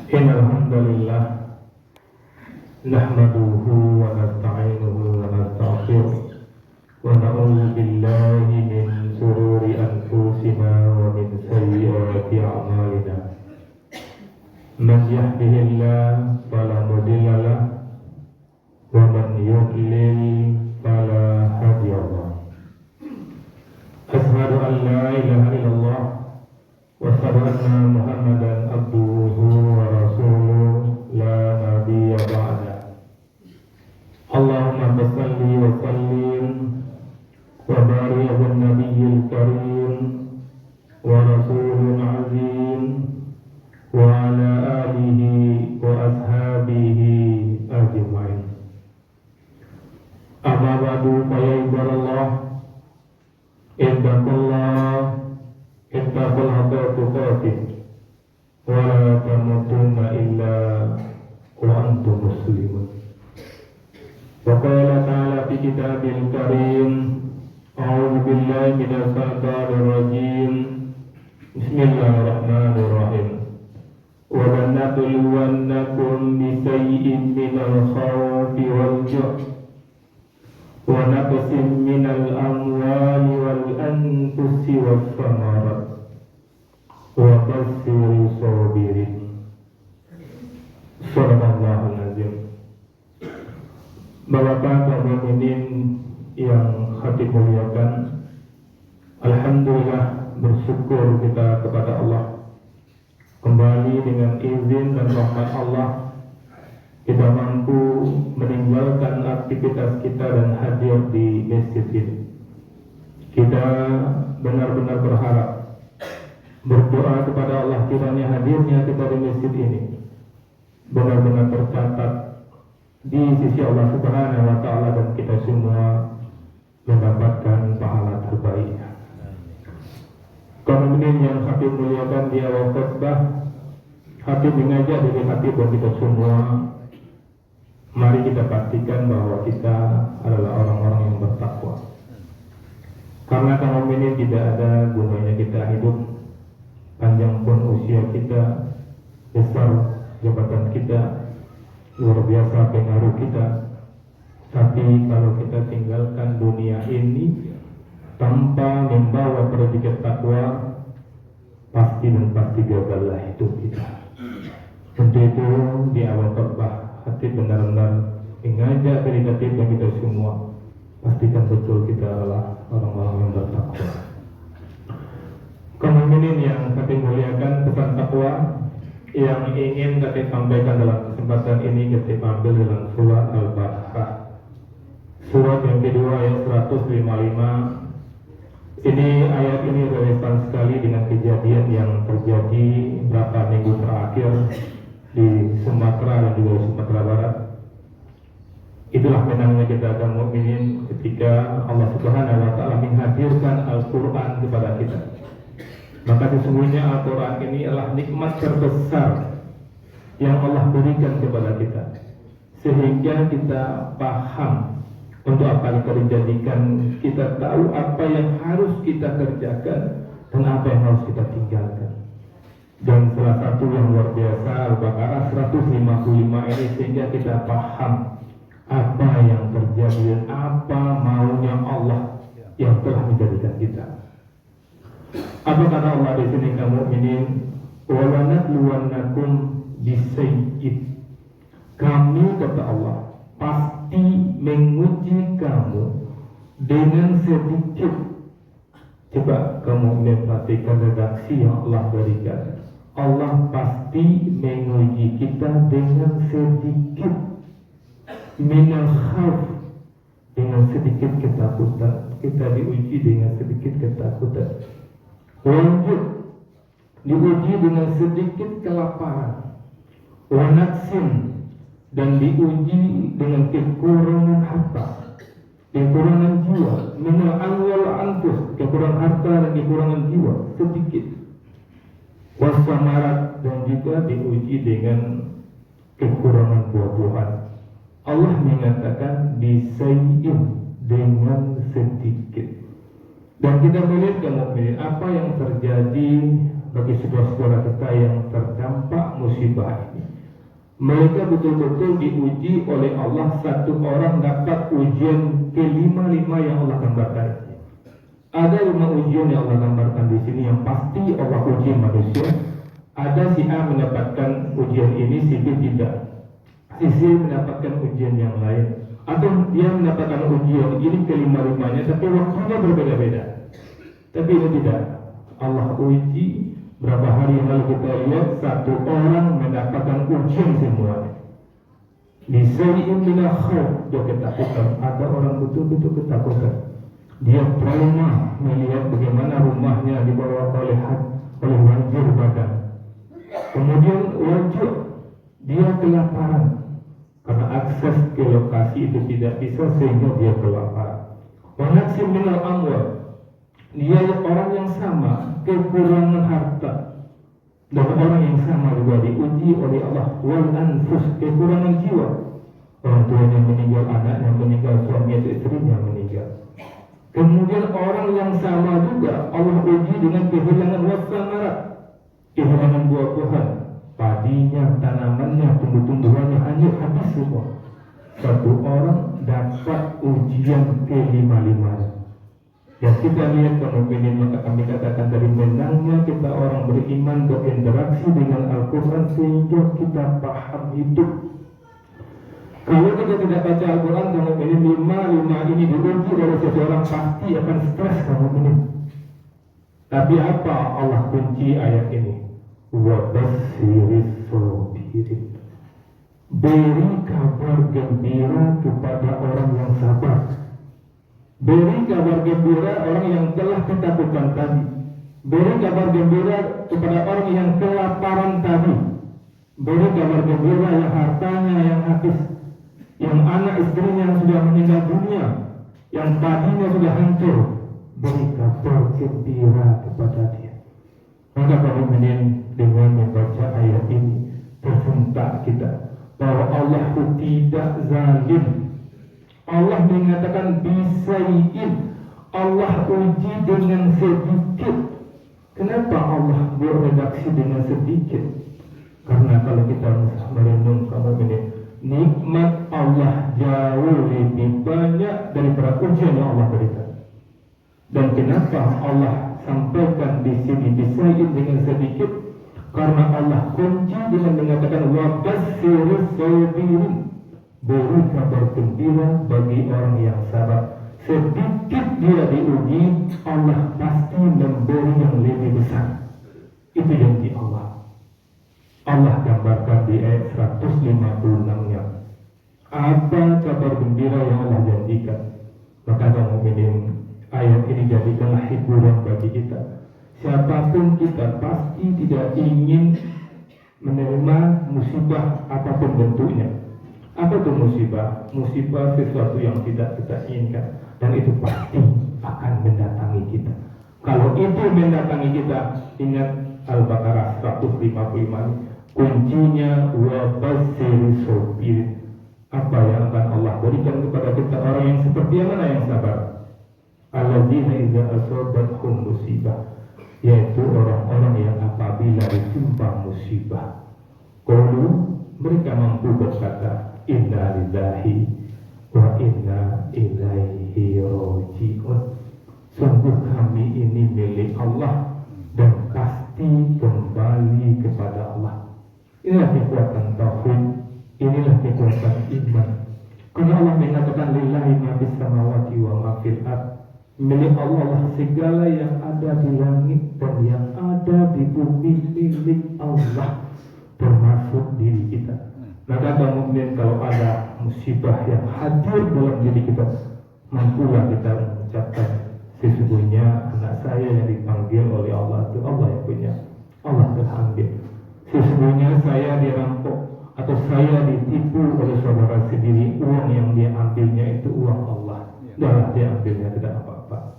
Innal hamdalillah nahmaduhu wa nasta'inuhu wa nastaghfiruh wa na'udzu billahi min shururi anfusina wa min sayyiati a'malina. Man yahdihillahu fala mudilla lahu wa man yudlil fala hadiya lahu. Asyhadu an la ilaha illallah wa asyhadu anna Muhammadan abduhu wa rasuluh la nabiyya ba'da. Allahumma shalli wa sallim wa barik ala nabiyyil karim wa rasulil azim wa ala alihi wa ashabihi ajma'in. Amma ba'du, fa ya ibadallah, ittaqul haqqa tuqatih wa la tamutunna illa wa antum muslimun. Wa qala ta'ala fi kitabil karim, a'udzu billahi minasy syaithanir rajim. Bismillahirrahmanirrahim. Wa lanabluwannakum bi shay'in minal khawfi wal ju'i wa naqsin minal amwali wal anfusi was samarat wa bashshiris sabirin. Subhanallahul azim. Bapak kaum mukminin yang hati muliakan, alhamdulillah, bersyukur kita kepada Allah. Kembali dengan izin dan rahmat Allah, kita mampu meninggalkan aktivitas kita dan hadir di masjid ini. Kita benar-benar berharap, berdoa kepada Allah kiranya hadirnya kita di masjid ini benar-benar tercatat di sisi Allah Subhanahu wa Ta'ala, dan kita semua mendapatkan pahala terbaik. Kaum mukminin yang hati muliakan, di awal khutbah hati mengajak dari hati buat kita semua. Mari kita pastikan bahwa kita adalah orang-orang yang bertakwa. Karena kaum mukminin tidak ada gunanya kita hidup panjang pun usia kita, besar jabatan kita, luar biasa pengaruh kita, tapi kalau kita tinggalkan dunia ini tanpa membawa predikat takwa, pasti dan pasti gagallah hidup kita. Untuk itu di awal khutbah hati benar-benar mengajak dedikatif bagi kita semua, pastikan betul kita adalah orang-orang yang bertakwa. Kaum mukminin yang kami muliakan, pesan takwa yang ingin kami sampaikan dalam kesempatan ini kita ambil dalam surat Al-Baqarah, surat yang kedua ayat 155. Ini ayat ini relevan sekali dengan kejadian yang terjadi beberapa minggu terakhir di Sumatera dan juga Sumatera Barat. Itulah menangnya kita kaum mukminin ketika Allah Subhanahu wa Ta'ala menghadirkan Al-Quran kepada kita. Maka sesungguhnya Al-Quran ini adalah nikmat terbesar yang Allah berikan kepada kita, sehingga kita paham untuk apa yang dijadikan, kita tahu apa yang harus kita kerjakan dan apa yang harus kita tinggalkan. Dan salah satu yang luar biasa Al-Baqarah 155 ini, sehingga kita paham apa yang terjadi dan apa maunya Allah yang telah menjadikan kita. Apa kata Allah di sini kaum mukminin? Wa lanabluwannakum bisayyin. Kami, kata Allah, pasti menguji kamu dengan sedikit. Coba kamu mukminin perhatikan redaksi yang Allah berikan. Allah pasti menguji kita dengan sedikit. Minal khauf, dengan sedikit ketakutan. Kita diuji dengan sedikit ketakutan. Lanjut, diuji dengan sedikit kelaparan. Wanaksin, dan diuji dengan kekurangan harta, kekurangan jiwa. Minal amwal anfus, kekurangan harta dan kekurangan jiwa sedikit. Wasamarat, dan juga diuji dengan kekurangan buah-buahan. Allah mengatakan bisayyin, dengan sedikit. Dan kita melihat kaum mukminin apa yang terjadi bagi saudara-saudara kita yang terdampak musibah ini. Mereka betul-betul diuji oleh Allah. Satu orang dapat ujian kelima-lima yang Allah gambarkan. Ada 5 ujian yang Allah gambarkan di sini yang pasti Allah uji manusia. Ada si A mendapatkan ujian ini, si B tidak. Si C mendapatkan ujian yang lain. Atau dia mendapatkan ujian ini kelima-limanya, tapi waktunya berbeda-beda. Tapi ini tidak. Allah uji. Berapa hari yang lalu kita lihat satu orang mendapatkan ujian semuanya. Disayyin minal khawf, dia ketakutan. Ada orang betul-betul ketakutan. Dia trauma melihat bagaimana rumahnya dibawa oleh banjir bandang. Kemudian wajib dia kelaparan karena akses ke lokasi itu tidak bisa sehingga dia kelaparan. Wanaksim minal amwal, dia orang yang sama kekurangan harta, dan orang yang sama juga diuji oleh Allah. Wal anfus, kekurangan jiwa, orang tuanya meninggal, anaknya meninggal, suami atau istrinya meninggal. Kemudian orang yang sama juga Allah uji dengan kehilangan wasamarat, kehilangan buah-buahan, padinya, tanamannya, tumbuh-tumbuhannya hanyut habis semua. Satu orang dapat ujian kelima-limanya. Yang kita lihat fenomena, maka kami katakan dari menangnya kita orang beriman berinteraksi dengan Al-Quran sehingga kita paham hidup. Kalau kita tidak baca Al-Quran, kamu ini lima ini diuji oleh seseorang pasti akan stres kamu ini. Tapi apa Allah kunci ayat ini? Wa basyiris sabirin. Beri kabar gembira kepada orang yang sabar. Beri kabar gembira orang yang telah ketakutan tadi. Beri kabar gembira kepada orang yang kelaparan tadi. Beri kabar gembira yang hartanya yang habis, yang anak istrinya sudah meninggal dunia, yang padinya sudah hancur. Beri kabar gembira kepada dia. Maka mukminin dengan membaca ayat ini tersentak kita bahwa Allah itu tidak zalim. Allah mengatakan bisayyin, Allah uji dengan sedikit. Kenapa Allah beredaksi dengan sedikit? Karena kalau kita merenung kamu ini, nikmat Allah jauh lebih banyak daripada ujian yang Allah berikan. Dan kenapa Allah sampaikan di sini bisayyin dengan sedikit? Karena Allah kunci dengan mengatakan wa basyiris sabirin. Beri kabar gembira bagi orang yang sabar. Sedikit dia diuji, Allah pasti memberi yang lebih besar. Itu janji Allah. Allah gambarkan di ayat 156-nya. Apa kabar gembira yang Allah janjikan? Maka kaum mukminin, ayat ini jadikanlah hiburan bagi kita. Siapapun kita pasti tidak ingin menerima musibah apapun bentuknya. Apa itu musibah? Musibah sesuatu yang tidak kita inginkan, dan itu pasti akan mendatangi kita. Kalau itu mendatangi kita, ingat Al-Baqarah 155, kuncinya wa basyiris sabirin. Apa yang akan Allah berikan kepada kita orang yang seperti yang mana yang sabar? Alladzina idza asabathum musibah, yaitu orang-orang yang apabila ditimpa musibah, qalu, mereka mampu berkata, inna lillahi wa inna ilaihi raji'un. Sungguh kami ini milik Allah dan pasti kembali kepada Allah. Inilah kekuatan tauhid, inilah kekuatan iman. Karena Allah mengatakan lillahi ma fis samawati wa ma fil ardh. Milik Allah segala yang ada di langit dan yang ada di bumi, milik Allah, termasuk diri kita. Maka kaum mukmin, kalau ada musibah yang hadir dalam diri kita, mampulah kita mengucapkan, sesungguhnya anak saya yang dipanggil oleh Allah itu Allah yang punya, Allah telah ambil. Sesungguhnya saya dirampok atau saya ditipu oleh saudara sendiri, uang yang dia ambilnya itu uang Allah. Dah dia ambilnya tidak apa-apa.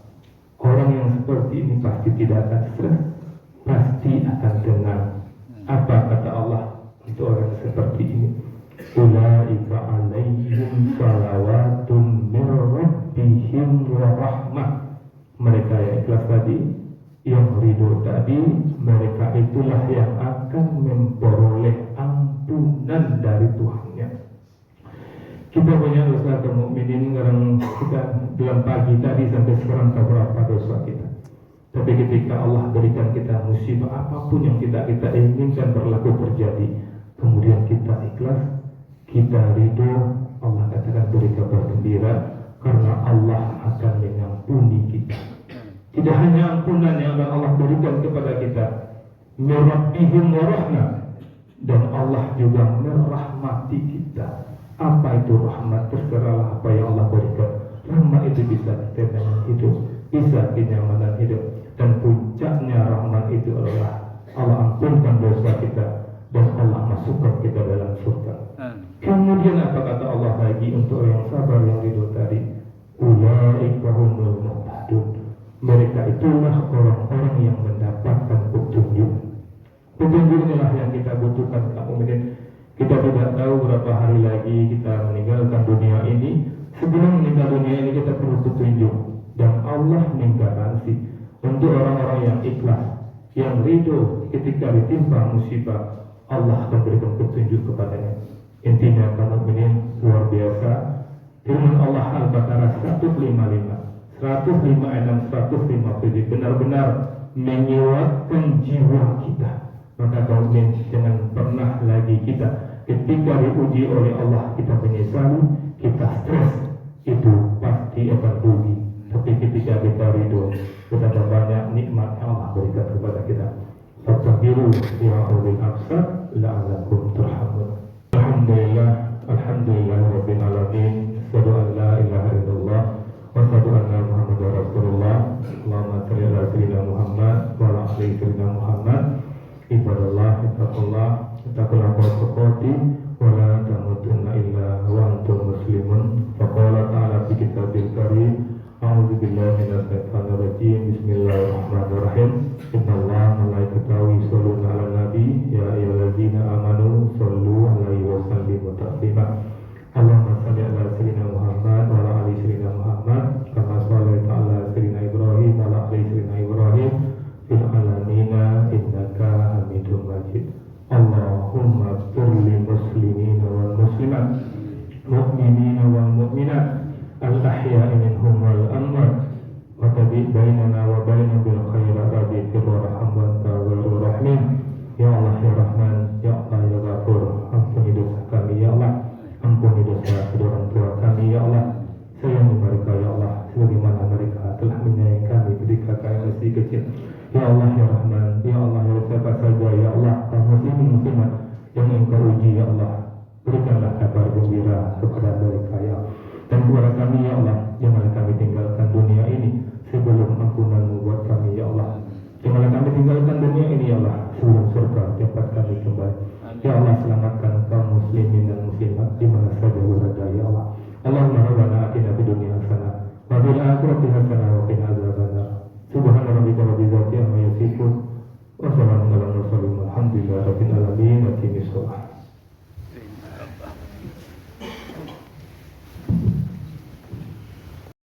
Orang yang seperti ini pasti tidak akan stres, pasti akan tenang. Apa kata Allah untuk orang seperti ini? Ulaika alaihim salawatun min rabbihim wa rahmah. Mereka yang ikhlas tadi, yang ridho tadi, mereka itulah yang akan memperoleh ampunan dari Tuhannya. Kita punya dosa kaum mukminin sekarang kita dalam pagi tadi sampai sekarang tak berapa dosa kita. Tapi ketika Allah berikan kita musibah apapun yang kita inginkan berlaku terjadi, kemudian kita ikhlas, kita ridho, Allah katakan beri kabar gembira karena Allah akan mengampuni kita. Tidak hanya ampunan yang akan Allah berikan kepada kita, mirabbihim wa rahmah, dan Allah juga merahmati kita. Apa itu rahmat? Terserahlah apa yang Allah berikan. Rahmat itu bisa ketenangan hidup, bisa kenyamanan hidup, dan puncaknya rahmat itu adalah Allah ampunkan dosa kita dan Allah masukkan kita dalam surga. Kemudian apa kata Allah lagi untuk yang sabar yang ridho tadi? Ulaika humul muhtadun. Mereka itulah orang-orang yang mendapatkan petunjuk. Petunjuk inilah yang kita butuhkan kaum mukminin. Kita tidak tahu berapa hari lagi kita meninggalkan dunia ini. Sebelum meninggal dunia ini kita perlu petunjuk, dan Allah menggaransi untuk orang-orang yang ikhlas, yang ridho ketika ditimpa musibah, Allah akan berikan petunjuk kepadanya. Intinya kaum mukminin luar biasa. Firman Allah Al-Baqarah 155, 156, 157 benar-benar menguatkan jiwa kita. Maka kaum mukminin jangan pernah lagi kita ketika diuji oleh Allah kita menyesali, kita stres, itu pasti akan rugi. Tapi ketika kita ridho, betapa banyak nikmat yang Allah berikan kepada kita. Fastaghfiru ya ulil absar la'allakum turhamun. Alhamdulillah rabbil alamin. Asyhadu an la ilaha illallah wa asyhadu anna Muhammadar Rasulullah. Allahumma shalli ala sayyidina Muhammad wa ala ali sayyidina Muhammad. Ibadallah, ittaqullah waqati wa la tamutunna illa wa antum muslimun. Faqala ta'ala fi kitabil karim, a'udzu billahi minasy syaithanir rajim. Bismillahirrahmanirrahim. Innallaha wa malaikatahu yusholluna 'alan nabi ya ayyuhalladzina amanu shollu 'alaihi wa sallimu taslima. Allahumma shalli ala sayyidina Muhammad wa ala ali sayyidina Muhammad kama shallaita ala sayyidina Ibrahim wa ala ali sayyidina Ibrahim fil alamina innaka Hamidum Majid. Allahumma ighfir lil muslimina wal muslimat, mu'minina wal mu'minat, al-ahya'i minhum wal amwat, wa tabi' bainana wa bainahum bil khairat rabbi warhamna